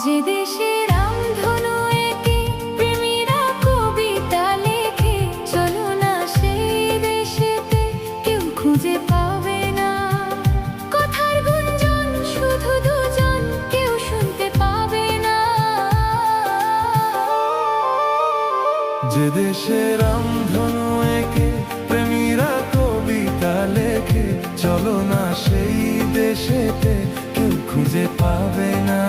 যে দেশে রামধনু এঁকে প্রেমীরা কবিতা লেখে, চলো না সেই দেশেতে, কেউ খুঁজে পাবে না। কথার গুঞ্জন শুধু দুজন, কেউ শুনতে পাবে না। যে দেশে রামধনু এঁকে প্রেমীরা কবিতা লেখে, চলো না সেই দেশেতে, কেউ খুঁজে পাবে না।